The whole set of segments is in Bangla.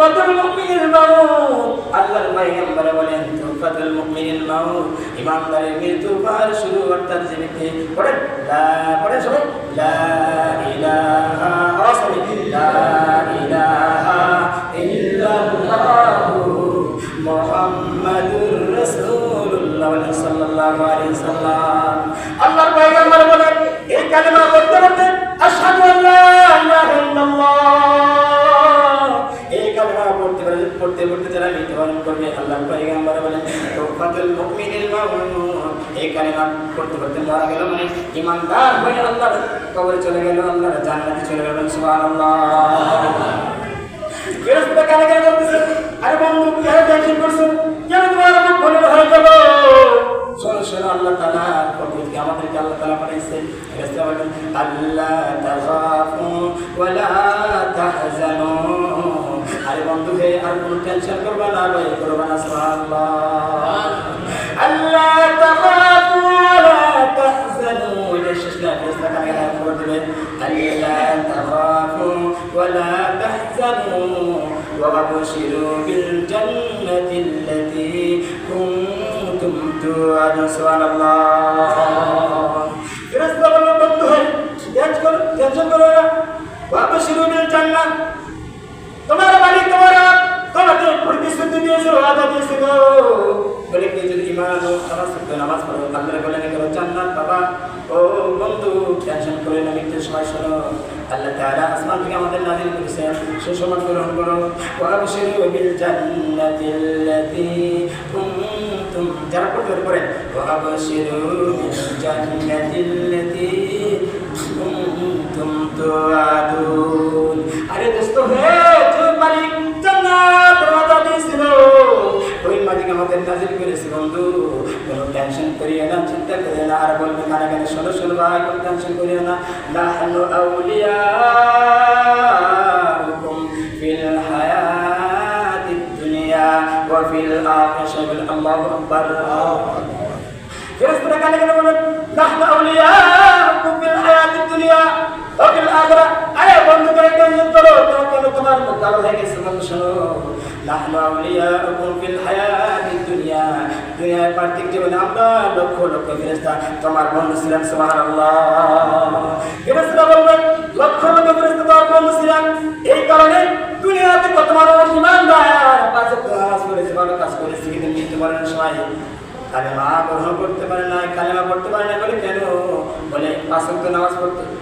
তুহফাতুল মুমিনিল মাউত, আল্লাহর পয়গম্বর বলেন তুহফাতুল মুমিনিল মাউত, ইমানদারের মৃত্যু পার শুরু অর্থাৎ জীবিতে পড়েন পড়েন সবাই লা ইলাহা লা ইলাহা ইল্লাল্লাহু মুহাম্মাদুর রাসূলুল্লাহ সাল্লাল্লাহু আলাইহি ওয়াসাল্লাম। আল্লাহর পয়গম্বর বলেন এই কালেমা পড়তে পড়তে আশহাদু আল্লা ইলাহা ইল্লাল্লাহ, এই কালেমা পড়তে পড়তে যারা মৃত্যুবরণ করবে আল্লাহর পয়গম্বর বলেন তুহফাতুল মুমিনিল মাউত, এই কালেমা পড়তে পড়তে মারা গেল মানে ঈমানদার হয়ে আল্লাহর কবরে চলে গেল, আল্লাহর জান্নাতে চলে গেল। সুবহানাল্লাহ। ফেরেশতা কানে কানে বলতেছে আরে বন্ধু কেন টেনশন করছো, কেন তোমার মুখ বন্ধ হয়ে গেল? শোনো শোনো, আল্লাহ তাআলা প্রভুকে আমাদেরকে আল্লাহ তাআলা পাঠাইছেন। ফেরেশতা বলেন আল্লাহ তাখাফু ওয়া লা তাহজানু, আরে বন্ধু হে আর কোনো টেনশন করবা না, ভয় করবা না। সুবহানাল্লাহ। আল্লাহ তাখাফু ওয়া লা তাহজানু, এটা শেষ না, ফেরেশতা কানে কানে বলে দিবেন আল্লাহ তাখাফু ওয়া লা তাহজানু ওয়া আবশিরু বিল জান্নাতি আল্লাতী কুনতুম তুআদুন। সুবহানাল্লাহ। ফেরেশতা বলল বন্ধু হে টেনশন করো না, ওয়া আবশিরু বিল জান্নাত, তোমার মালিক তোমাকে প্রতিশ্রুতি দিয়েছে, ওয়াদা দিয়েছে গো, বলে কি যদি ঈমান ও নামাজ পড়ো আল্লাহর বলে না করো জান্নাত পাবা। ও বন্ধু টেনশন করে না, মৃত্যুর সময় শোনো আল্লাহ তাআলা আসমান থেকে আমাদের নাযিল করেছেন, সুসংবাদ গ্রহণ করো। ওয়া আবশিরু বিল জান্নাতি আল্লাতী কুনতুম, যারা পড়তে পারে ওয়া আবশিরু বিল জান্নাতি আল্লাতী কুনতুম তুআদুন। আরে দোস্ত হে যে মালিক জান্নাত ওয়াদা দিয়েছিল, ওই মালিক আমাদের নাযিল করেছে বন্ধু, কোনো টেনশন করিও না, চিন্তা করিও না। আর বলবে কানে কানে শোনো শোনো ভাই, কোনো টেনশন করিও না। নাহনু আউলিয়াউকুম ফিল হায়াতিদ দুনিয়া ওয়া ফিল আখিরাতি। আল্লাহু আকবার। ফেরেশতা কানে কানে বলেন নাহনু আউলিয়াউকুম ফিল হায়াতিদ দুনিয়া ওয়া ফিল আখিরাহ। আরে বন্ধু করে টেনশন করো, তোমার দাও হয়ে গেছে বন্ধু, শোনো নাহনু আউলিয়াউকুম ফিল হায়াতিদ দুনিয়া, দুনিয়ার পার্থিব জীবনে আমরা লক্ষ লক্ষ ফেরেশতা তোমার বন্ধু ছিলাম। সুবহানাল্লাহ। ফেরেশতা বলবেন লক্ষ লক্ষ ফেরেশতা তোমার বন্ধু ছিলাম, এই কারণে দুনিয়াতে কত মানুষ ঈমানদার পাঁচ ওয়াক্ত নামাজ পড়েছে, ভালো কাজ করেছে, কিন্তু মৃত্যুবরণের সময় কালেমা গ্রহণ করতে পারে না, কালেমা পড়তে পারে না। বলে কেন? বলে পাঁচ ওয়াক্ত নামাজ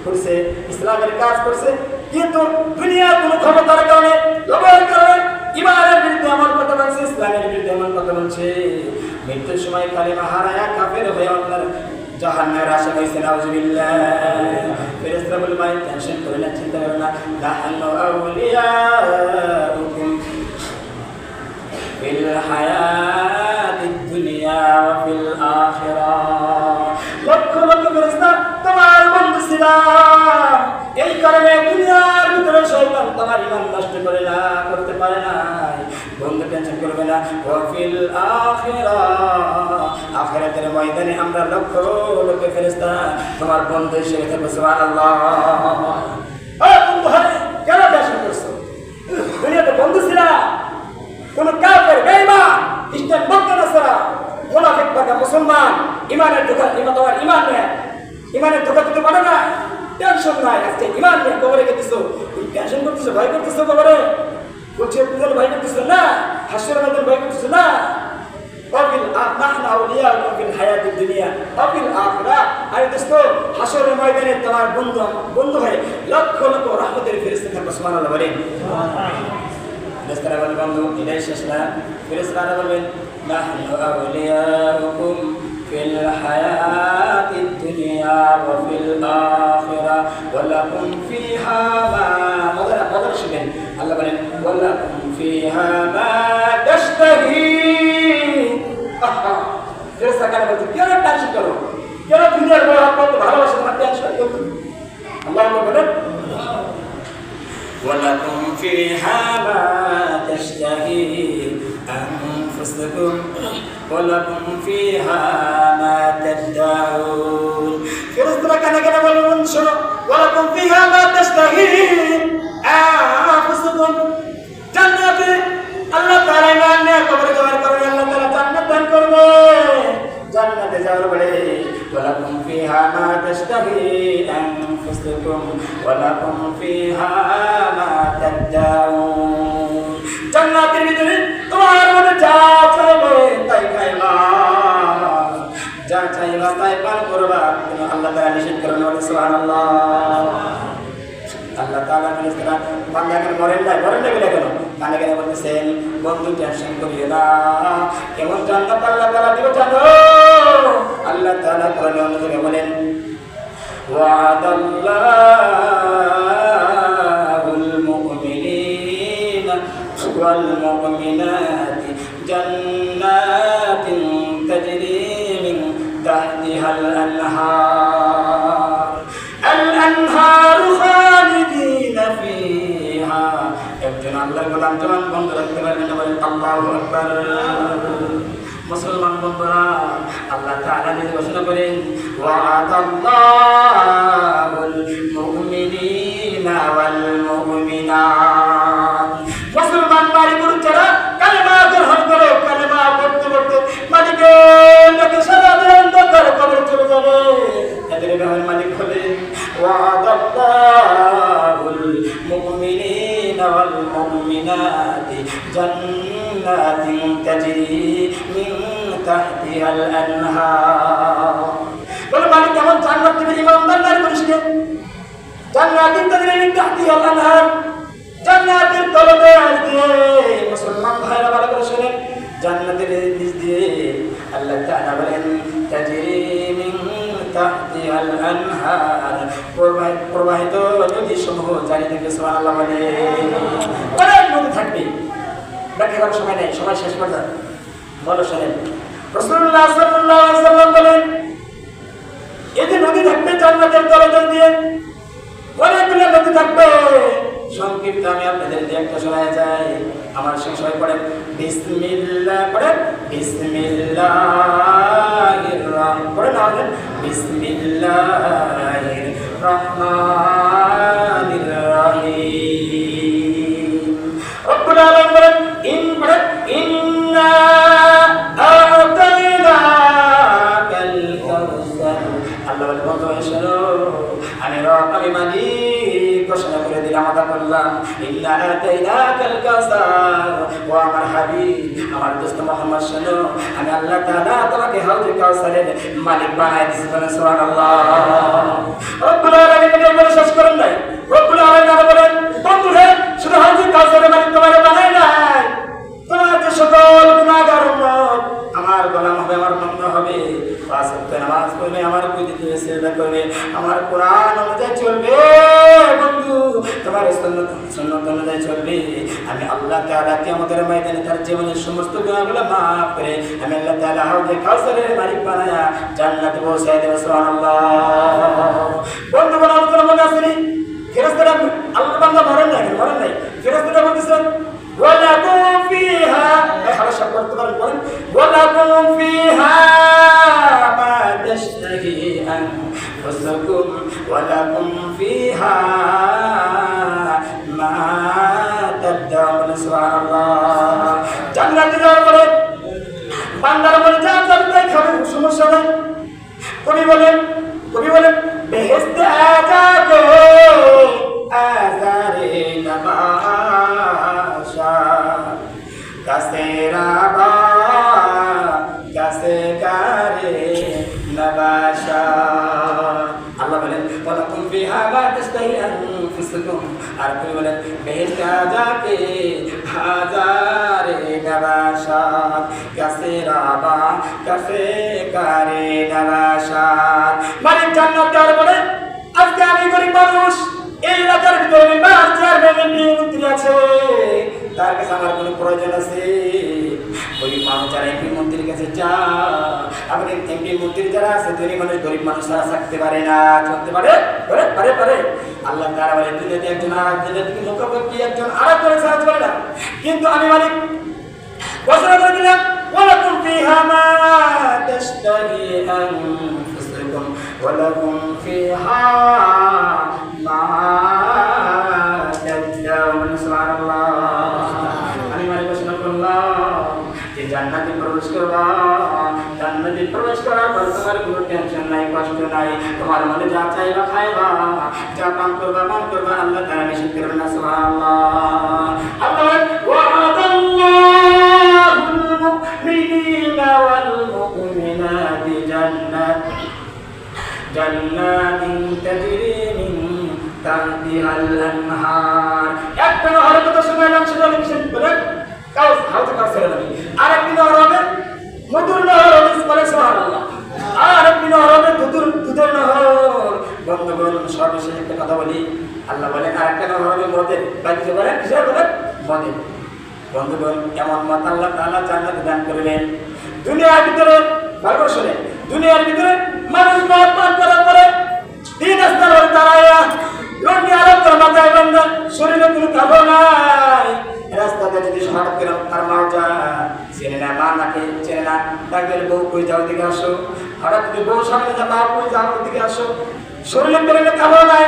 পড়ছে, ইসলামের কাজ করছে, কিন্তু দুনিয়ার কোনো ক্ষমতার কারণে, লোভের কারণে ঈমানের বিরুদ্ধে এমন কথা বলছে, ইসলামের বিরুদ্ধে এমন কথা বলছে, মৃত্যুর সময় কালেমা হারায়া কাফের হয়ে আল্লাহর জাহান্নামের আশা হয়েছে। নাউজুবিল্লাহ। ফেরেশতা বলে ভাই টেনশন করে না, চিন্তা করো না, নাহনু আউলিয়াউকুম ফিল হায়াতিদ দুনিয়া ওয়া ফিল আখিরাহ। লক্ষ লক্ষ ফেরেশতা তোমার বন্ধু ছিলাম, এই কারণে দুনিয়ার ভিতরে শয়তান তোমার ঈমান নষ্ট করতে পারে না। বন্ধু টেনশন করবে না। ওয়া ফিল আখিরাহ, আখিরাতের ময়দানে আমরা লক্ষ লক্ষ ফেরেশতা তোমার বন্ধু হিসেবে থাকবো। সুবহানাল্লাহ। ও বন্ধু হয় কেন টেনশন করছো? দুনিয়াতে বন্ধু ছিলাম, কোন কাফের বেঈমান খ্রিস্টান বৌদ্ধ নাসারা মুনাফিক বাঁকা মুসলমান ঈমানের ধোঁকা, তোমার ঈমান নেই, ঈমানের ধোঁকা দিতে পারে না, টেনশন নাই। আজকে ঈমান নিয়ে কবরে গেছো, তুমি টেনশন করতেছো, ভয় করতেছো কবরে, বলছি তুমি ভয় করতেছো না, হাসরের মধ্যে ভয় করতেছো না। ওয়াফিল নাহনু আউলিয়াউকুম ফিল হায়াতিদ দুনিয়া ওয়া ফিল আখিরাহ। আরে দোস্ত হাসরের ময়দানে তোমার বন্ধু হয়ে লক্ষ লক্ষ রহমতের ফেরেশতা থাকবে। সুবহানাল্লাহ বলেন। ফেরেশতারা বলেন বন্ধু এটাই শেষ না। ফেরেশতারা বলেন নাহনু আউলিয়াউকুম ফিল হায়াতিদ দুনিয়া ওয়া ফিল আখিরাহ ওয়া লাকুম ফিহা মা, মদর শুনেন, আল্লাহ বলেন ওয়া লাকুম ফিহা মা তাশতাহি। ফেরেশতা কানে বলছে কেন টেনশন করো, কেন দুনিয়ার মহব্বত ভালোবাসা তোমার টেনশন করো? আল্লাহ বলেন ওয়ালাকুম ফিহা মা তাশতাহি আনফুসুকুম ওয়ালাকুম ফিহা মা তাদউন। ফেরেশতারা কানে কানে বলবেন শোনো ওয়ালাকুম ফিহা মা তাশতাহি আনফুসুকুম, জান্নাতে দেওয়ার পরে ওয়ালাকুম ফিহা মা তাশতাহি আনফুসুকুম ওয়ালাকুম ফিহা মা তাদদাউন। জান্নাতের ভিতরে তোমার মনে যা চাইবে তাই খাইবা, যা চাইবা তাই পান করবা। কিন্তু আল্লাহ তাআলা নিষেধ করেন, সুবহানাল্লাহ। আল্লাহ তাআলা ফেরেশতারা বান্দাকে মরেন নাই বলে কেন? কানে কানে বলতেছেন, বন্ধু টেনশন করিও না, কেমন জান্নাত আল্লাহ তাআলা দিবে জানো? আল্লাহ তাআলা কোরআনে অন্য জায়গায় বলেন, ওয়া'দাল্লাহুল মুমিনিনা ওয়াল মুমিনাতি জান্নাতিন তাজরি মিন তাহতিহাল আনহার খালিদিনা ফিহা। একজন আল্লাহর গোলাম জবান বন্ধ রাখতে পারবেন না, বলেন আল্লাহু আকবার। মুসলমান বন্ধুরা, আল্লাহ তাআলা নিজে ঘোষণা করেন, ওয়া'দাল্লাহুল মুমিনিনা ওয়াল মুমিনাত। মুসলমান নারী পুরুষ যারা কালেমা গ্রহণ করে, কালেমা পড়তে পড়তে মালিকের ডাকে সাড়া দেন, দরকার কবরে চলে যাবে, এদের গ্রহের মালিক হলেন। ওয়া'দাল্লাহুল মুমিনিনা ওয়াল মুমিনাতি জান্নাতিন তাজরি মিন তাহতিহাল আনহার। বলে মালিক কেমন জান্নাত দিবেন ইমানদার নারী পুরুষকে? জান্নাতিন তাজরি মিন তাহতিহাল আনহার, জান্নাতের তলদেশ দিয়ে। মুসলমান ভাইরা ভালো করে শুনেন, জান্নাতের নিচ দিয়ে আল্লাহ তাআলা বলেন তাজরি মিন তাহতিহাল আনহার, প্রবাহিত নদী সমূহ জারি থেকে। সুবহানাল্লাহ। অনেক নদী থাকবে, ব্যাখ্যা করার সময় নেই, সময় শেষ করে যান। বলো শোনেন, রাসূলুল্লাহ সাল্লাল্লাহু আলাইহি ওয়াসাল্লাম বলেন, এই যে নদী থাকবে জান্নাতের তলদেশ দিয়ে, অনেকগুলো নদী থাকবে। সংক্ষিপ্ত আমি আপনাদের একটা শোনায় যাই, আমার সঙ্গে সবাই পড়েন বিসমিল্লাহ, পড়েন বিসমিল্লাহির রহমানির বিসমিল্লাহির রহমানির রহিম। রব্বুল আলামিন বলেন ইন্না আ'তাইনাকাল কাউসার। আল্লাহ বলেন, বন্ধু শোনো, আমি রব, আমি মালিক ঘোষণা করে দিলাম, আদা করলাম, ইন্না আ'তাইনাকাল কাউসার। ও আমার হাবিব, আমার দোস্ত মুহাম্মদ শোনো, আমি আল্লাহ তাআলা তোমাকে হাউজে কাউসারের মালিক বানায় দিয়েছি। বলেন সুবহানাল্লাহ। রব্বুল আলামিন বলে শেষ করেন নাই, রব্বুল আলামিন বলেন, বন্ধু হে, শুধু হাউজে কাউসারের মালিক তোমাকে বানায় নাই, তোমার যে সকল গুনাহগার উম্মত আমার গোলাম হবে, আমার বান্দা হবে, পাঁচ ওয়াক্ত নামাজ পড়বে, আমার প্রতিদিন সিজদা করবে, আমার কোরআন অনুযায়ী চলবে, বন্ধু তোমার সুন্নাত অনুযায়ী চলবে, আমি আল্লাহ তাআলা কিয়ামতের ময়দানে তার জীবনের সমস্ত গুনাহগুলো মাফ করে আমি আল্লাহ তাআলা হাউজে কাউসারের মালিক বানায়া জান্নাতে পৌঁছায় দেব। সুবহানাল্লাহ। বন্ধু বানানোর জন্য মনে আসেনি? ফেরেশতারা আল্লাহর বান্দা মরেন নাই, ফেরেশতারা বলতেছেন ওয়ালাকুম ফিহা, খারাপ শব্দ করতে পারেন, বলেন ওয়ালাকুম ফিহা মা তাশতাহি আনফুসুকুম ওয়ালাকুম ফিহা মা তাদদাউন। সুবহানাল্লাহ। জান্নাতে যাওয়ার পরে বান্দার মনে যা চাইবে খাবে, সমস্যা নাই। কবি বলেন বেহেশতে আজাদে আজারে নবাশা কাসে রাবা কাসে কারে নবাশা। আল্লাহ বলেন ওয়ালাকুম ফিহা মা তাশতাহি আনফুসুকুম, আর কবি বলেন বেহেশতে আজাদে হাজারে নবাশা কাসে রাবা কাসে কারে নবাশা। মানে জান্নাত দেওয়ার পরে আজকে আমি গরিব মানুষ, এই এলাকার ভিতরে মেম্বার চেয়ারম্যান মন্ত্রী আছে, তার কাছে আমার কোনো প্রয়োজন আছে? গরিব মানুষ যারা এমপি মন্ত্রীর কাছে যা, আপনি এমপি মন্ত্রী যারা আছে ধনী মানুষ গরিব মানুষ তারা থাকতে পারে না, চলতে পারে পারে। আল্লাহ তাআলা বলে দুনিয়াতে একজন আর দুনিয়াতে মুখাপেক্ষি একজন আরেকজনের সাহায্য করে না, কিন্তু আমি মালিক ঘোষণা করে দিলাম ওয়ালাকুম ফিহা মা তাশতাহি আনফুসুকুম ওয়ালাকুম ফিহা মা তাদদাউন। সুবহানাল্লাহ। আমি মালিক ঘোষণা করলাম যে জান্নাতে প্রবেশ করবা, জান্নাতে জান্নাতে প্রবেশ করার পর তোমার কোনো টেনশন নাই, কষ্ট নাই, তোমার মনে যা চাইবা খাইবা, যা পান করবা আল্লাহ তাআলা নিষেধ করবেন না। সুবহানাল্লাহ। আল্লাহ ওয়া'দাল্লাহুল মুমিনিনা ওয়াল মুমিনাতি জান্নাতিন তাজরি মিন তাহতিহাল আনহার। একটা নহর কথা শুনে নাম শুনে লিখছেন বলেন কাউসার নবী। আরেকটি নহর হবে মধুর নহর, বলে সুবহানাল্লাহ। আরেকটি নহর হবে দুধের নহর। বন্ধুগণ, সর্বশেষ একটা কথা বলি, আল্লাহ বলেন আরেকটা নহর হবে মদের। বাকি বলেন কিসের? বলেন মদের। বন্ধুগণ, এমন মত আল্লাহ তাআলা জান্নাতে দান করবেন। দুনিয়ার ভিতরে ভালো শুনে, দুনিয়ার ভিতরে মানুষ মদ পান করার পরে দিন আসতে দাঁড়াইয়া লন্ডি আরব তার মাথায় বান্ধা, শরীরে কোনো কাপড় নাই, রাস্তাতে যদি হঠাৎ করে তার মা যা চেনে না, মা নাকে চেনে না, তাকে বউ কই যাও দিকে আসো, হঠাৎ যদি বউ সামনে যা মা কই যাও দিকে আসো, শরীরে পেলে কাপড় নাই,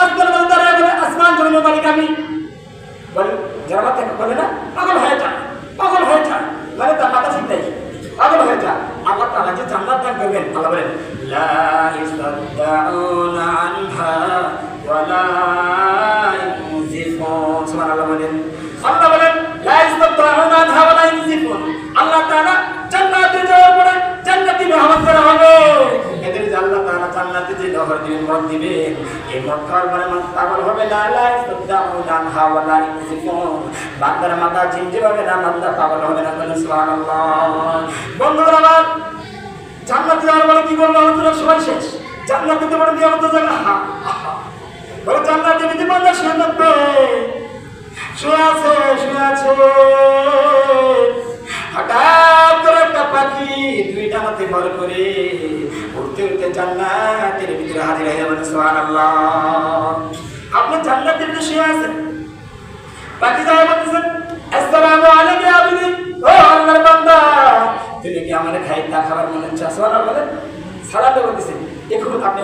আজকাল বলে দাঁড়ায় বলে আসমান জমিনের মালিক আমি। বলে যারা মাথা বলে না পাগল হয়ে যা, পাগল হয়ে যা, মানে তার মাথা ঠিক নাই, পাগল হয়ে যা। আল্লাহ তাআলা যে জান্নাত দান করবেন, আল্লাহ বলেন লা ইস্তাদাউনা আনহা ওয়া লা ইনজিফুন। সুবহানাল্লাহ বলেন, আল্লাহ বলেন লা ইস্তাদাউনা আনহা ওয়া লা ইনজিফুন। আল্লাহ তাআলা জান্নাতে যাওয়ার পরে জান্নাতি মেহমান করা হবে। এদের যে আল্লাহ তাআলা জান্নাতে যে নহর দিবেন, মদ দিবেন, এই মদ খাওয়ার পরে মানুষ পাগল হবে না। লা ইস্তাদাউনা আনহা ওয়া লা ইনজিফুন। বান্দার মাথা ঝিমঝি হবে না, বান্দা পাগল হবে না। বলেন সুবহানাল্লাহ। বন্ধুরা আমার, জান্নাতে যাওয়ার পরে কি বলবো? আমাদের সময় শেষ। জান্নাতে তো বড় নিয়ামত জায়গা, বলে জান্নাতে যদি বান্দা শুয়ে থাকবে, শুয়ে আছে হঠাৎ করে একটা পাখি দুইটা হাতে ভর করে উঠতে উঠতে জান্নাতের ভিতরে হাজির হয়ে যাবেন। সুবহানাল্লাহ। আপনি জান্নাতের ভিতরে শুয়ে আছেন, পাখি যায় বলতেছেন আসসালামু আলাইকুম ইয়া আবদি, ও আল্লাহর বান্দা, তুমি কি আমার খাবার মনে হচ্ছে? সুবহানাল্লাহ বলেন, সালাম বলতেছেন। এখন আপনি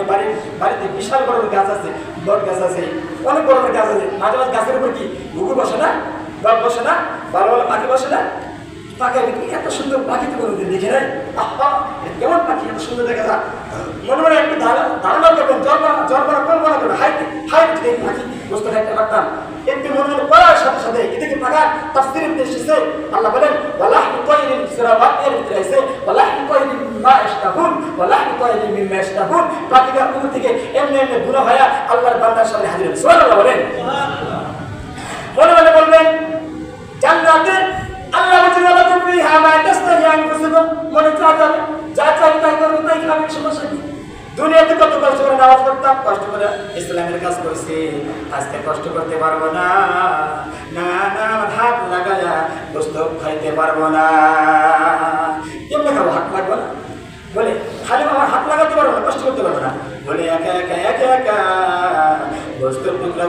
বাড়িতে বিশাল বড় গাছ আছে, বট গাছ আছে, অনেক বড় গাছ আছে, মাঝে মাঝে গাছের উপর কি ঘুঘু বসে না, বাঘ বসে না, ভালো ভালো পাখি বসে না? পাখি এত সুন্দর পাখি তো কোনোদিন দেখে নাই। কেমন পাখি, এত সুন্দর দেখা যায়। মনে মনে একটু ধারণা করবেন, জন্মনা কল্পনা করবেন, হাইট পাখি বুঝতে থাকতে পারতাম। একটু মনে মনে করার সাথে সাথে এদিকে পাখার তাফসীরের মধ্যে এসেছে, আল্লাহ বলেন ওয়ালাহু তায়রিন সিরাওয়াতের ভিতরে আছে ওয়ালাহু তায়রিন মিম্মা ইশতাহুন ওয়ালাহু তায়রিন মিম্মা ইশতাহুন। পাখিরা উপর থেকে এমনি বুড়ো হয়ে আল্লাহর বান্দার সামনে হাজির হবে। সুবহানাল্লাহ বলেন। মনে মনে বলবেন জান্নাতে আল্লাহ বলেন লাকুম ফিহা মা তাশতাহি আনফুসুকুম, মনে যা চাই তাই করবেন, তাই খাবেন, সমস্যা কি? দুনিয়াতে কত কষ্ট করে নামাজ পড়তাম, কষ্ট করে ইসলামের কাজ করছি, আজকে কষ্ট করতে পারবো না, না আমার হাত লাগায়া গোস্ত খাইতে পারবো না। কেমনে খাবো? হাত লাগবো না, বলে খালি আমার হাত লাগাতে পারবো না, কষ্ট করতে পারবো না, বলে একা একা গোস্তের টুকরা